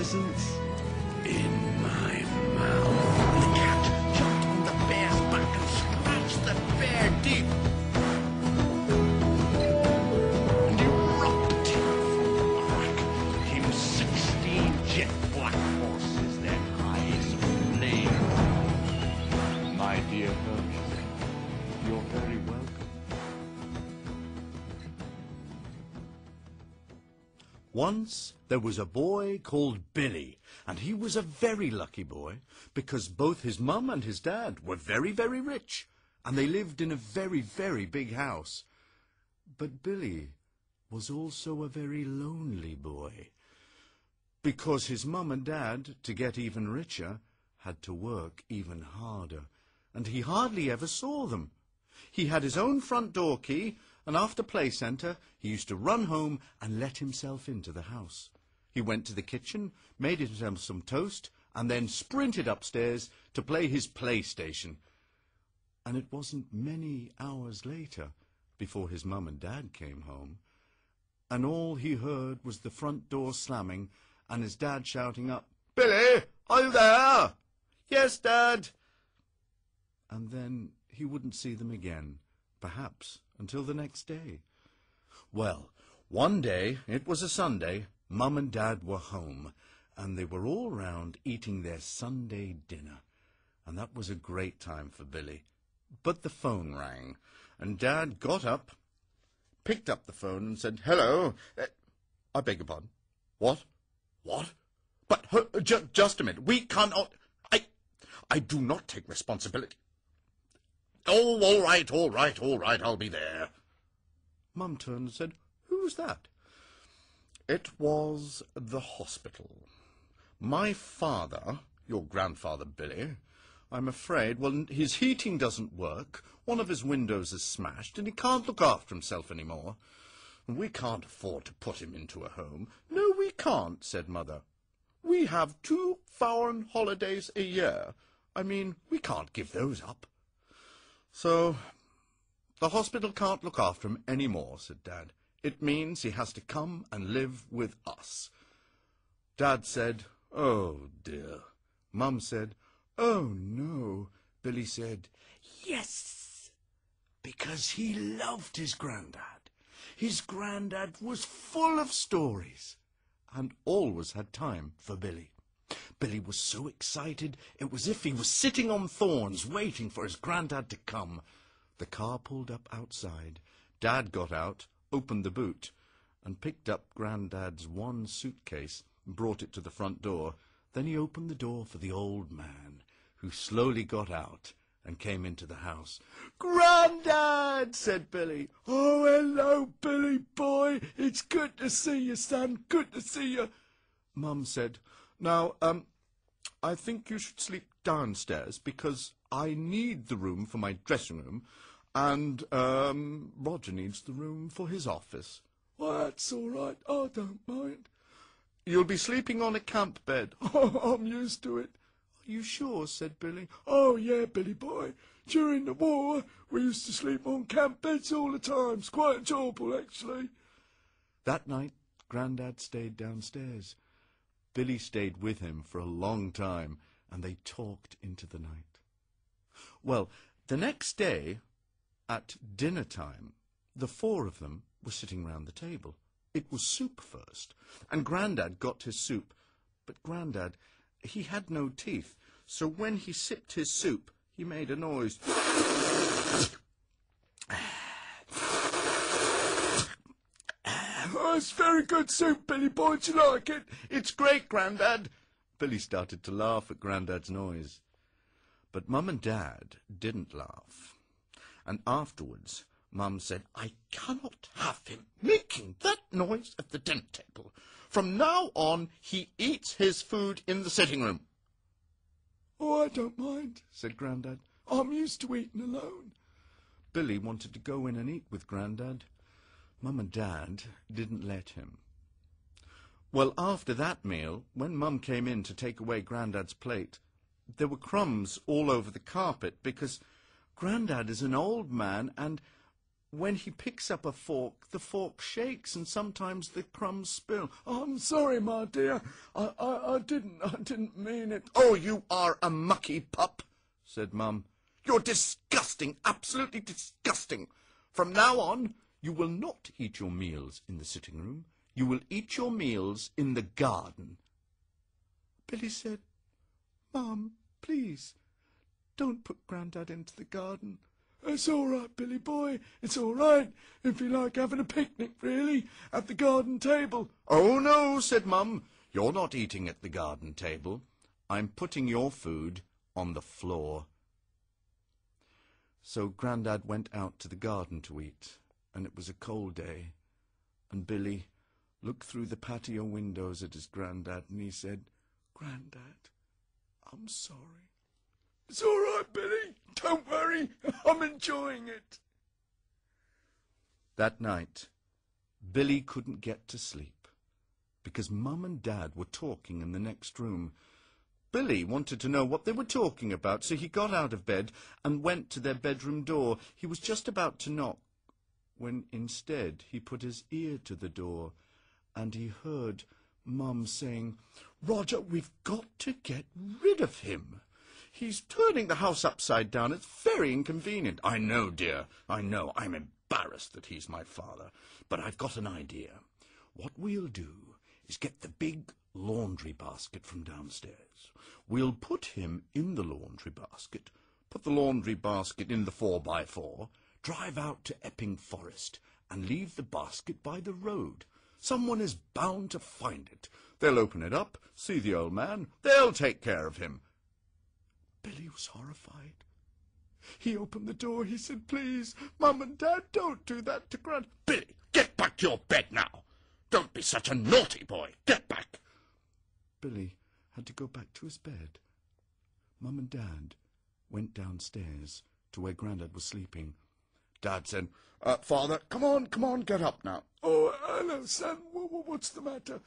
presents in my mouth. The cat jumped on the bear's back and scratched the bear deep. And he rocked him from the crack. Came 16 jet black horses, their eyes aflame. My dear Hercules, you're very welcome. Once there was a boy called Billy, and he was a very lucky boy because both his mum and his dad were very, very rich, and they lived in a very, very big house. But Billy was also a very lonely boy because his mum and dad, to get even richer, had to work even harder, and he hardly ever saw them. He had his own front door key, and after play centre, he used to run home and let himself into the house. He went to the kitchen, made himself some toast, and then sprinted upstairs to play his PlayStation. And it wasn't many hours later before his mum and dad came home, and all he heard was the front door slamming and his dad shouting up, "Billy, are you there?" "Yes, Dad." And then he wouldn't see them again, perhaps until the next day. Well, one day, it was a Sunday, Mum and Dad were home, and they were all round eating their Sunday dinner, and that was a great time for Billy. But the phone rang, and Dad got up, picked up the phone and said, "Hello, I beg your pardon. What? But just a minute, we cannot, I do not take responsibility." "Oh, all right, I'll be there." Mum turned and said, "Who's that?" "It was the hospital. My father, your grandfather Billy, I'm afraid, well, his heating doesn't work, one of his windows is smashed, and he can't look after himself any more. We can't afford to put him into a home." "No, we can't," said Mother. "We have 2 foreign holidays a year. I mean, we can't give those up." "So, the hospital can't look after him any more," said Dad. "It means he has to come and live with us." Dad said, "Oh, dear." Mum said, "Oh, no." Billy said, "Yes," because he loved his granddad. His granddad was full of stories and always had time for Billy. Billy was so excited, it was as if he was sitting on thorns waiting for his granddad to come. The car pulled up outside. Dad got out, opened the boot, and picked up Granddad's one suitcase and brought it to the front door. Then he opened the door for the old man, who slowly got out and came into the house. "Grandad," said Billy. "Oh, hello, Billy boy. It's good to see you, son. Good to see you." Mum said, "Now, I think you should sleep downstairs because I need the room for my dressing room and Roger needs the room for his office." "Well, that's all right. I don't mind." "You'll be sleeping on a camp bed." "Oh, I'm used to it." "Are you sure?" said Billy. "Oh, yeah, Billy boy. During the war, we used to sleep on camp beds all the time. It's quite enjoyable, actually." That night, Grandad stayed downstairs. Billy stayed with him for a long time, and they talked into the night. Well, the next day, at dinner time, the 4 of them were sitting round the table. It was soup first, and Grandad got his soup, but Grandad, he had no teeth, so when he sipped his soup, he made a noise. "Oh, it's very good soup, Billy boy. Do you like it?" "It's great, Grandad." Billy started to laugh at Grandad's noise. But Mum and Dad didn't laugh. And afterwards, Mum said, "I cannot have him making that noise at the dinner table. From now on, he eats his food in the sitting room." "Oh, I don't mind," said Grandad. "I'm used to eating alone." Billy wanted to go in and eat with Grandad. Mum and Dad didn't let him. Well, after that meal, when Mum came in to take away Grandad's plate, there were crumbs all over the carpet because Grandad is an old man and, when he picks up a fork, the fork shakes and sometimes the crumbs spill. I'm sorry, my dear. I didn't mean it. Oh, you are a mucky pup, said Mum. You're disgusting, absolutely disgusting. From now on, you will not eat your meals in the sitting room. You will eat your meals in the garden. Billy said, Mum, please, don't put Grandad into the garden. It's all right, Billy boy, it's all right. If you like having a picnic, really, at the garden table. Oh, no, said Mum. You're not eating at the garden table. I'm putting your food on the floor. So Grandad went out to the garden to eat, and it was a cold day, and Billy looked through the patio windows at his Grandad, and he said, Grandad, I'm sorry. It's all right, Billy. Don't worry. I'm enjoying it. That night, Billy couldn't get to sleep because Mum and Dad were talking in the next room. Billy wanted to know what they were talking about, so he got out of bed and went to their bedroom door. He was just about to knock when instead he put his ear to the door and he heard Mum saying, Roger, we've got to get rid of him. He's turning the house upside down. It's very inconvenient. I know, dear. I know. I'm embarrassed that he's my father. But I've got an idea. What we'll do is get the big laundry basket from downstairs. We'll put him in the laundry basket, put the laundry basket in the 4x4, drive out to Epping Forest, and leave the basket by the road. Someone is bound to find it. They'll open it up, see the old man. They'll take care of him. Billy was horrified. He opened the door. He said, Please, Mum and Dad, don't do that to Grand. Billy, get back to your bed now. Don't be such a naughty boy. Get back. Billy had to go back to his bed. Mum and Dad went downstairs to where Grandad was sleeping. Dad said, Father, come on, get up now. Oh, hello, son. What's the matter?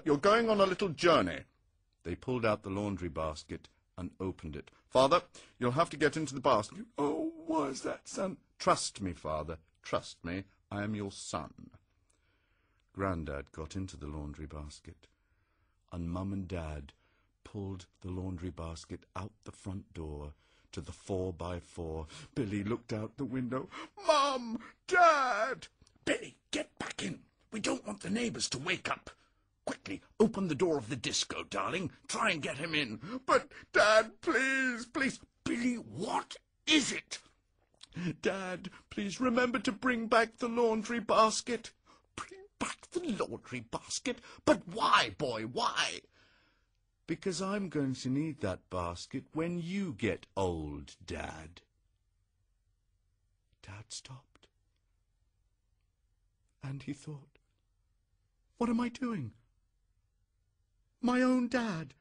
You're going on a little journey. They pulled out the laundry basket and opened it. Father, you'll have to get into the basket. Oh, why is that, son? Trust me, Father, trust me. I am your son. Grandad got into the laundry basket, and Mum and Dad pulled the laundry basket out the front door to the 4x4. Billy looked out the window. Mum! Dad! Billy, get back in. We don't want the neighbours to wake up. Quickly, open the door of the disco, darling. Try and get him in. But, Dad, please, please. Billy, what is it? Dad, please remember to bring back the laundry basket. Bring back the laundry basket? But why, boy, why? Because I'm going to need that basket when you get old, Dad. Dad stopped. And he thought, what am I doing? My own Dad.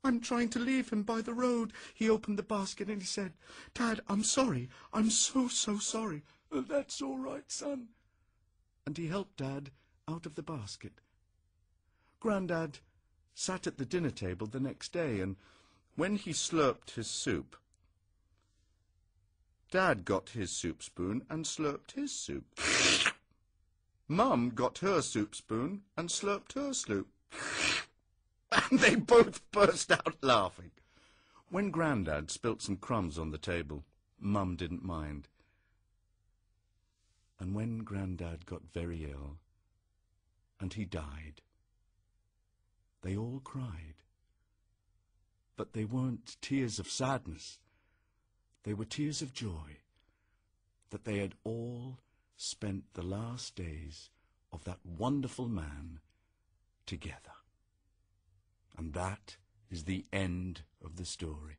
I'm trying to leave him by the road. He opened the basket and he said, Dad, I'm sorry. I'm so sorry. That's all right, son. And he helped Dad out of the basket. Grandad sat at the dinner table the next day, and when he slurped his soup, Dad got his soup spoon and slurped his soup. Mum got her soup spoon and slurped her soup. And they both burst out laughing. When Grandad spilt some crumbs on the table, Mum didn't mind. And when Grandad got very ill, and he died, they all cried. But they weren't tears of sadness. They were tears of joy that they had all spent the last days of that wonderful man together. And that is the end of the story.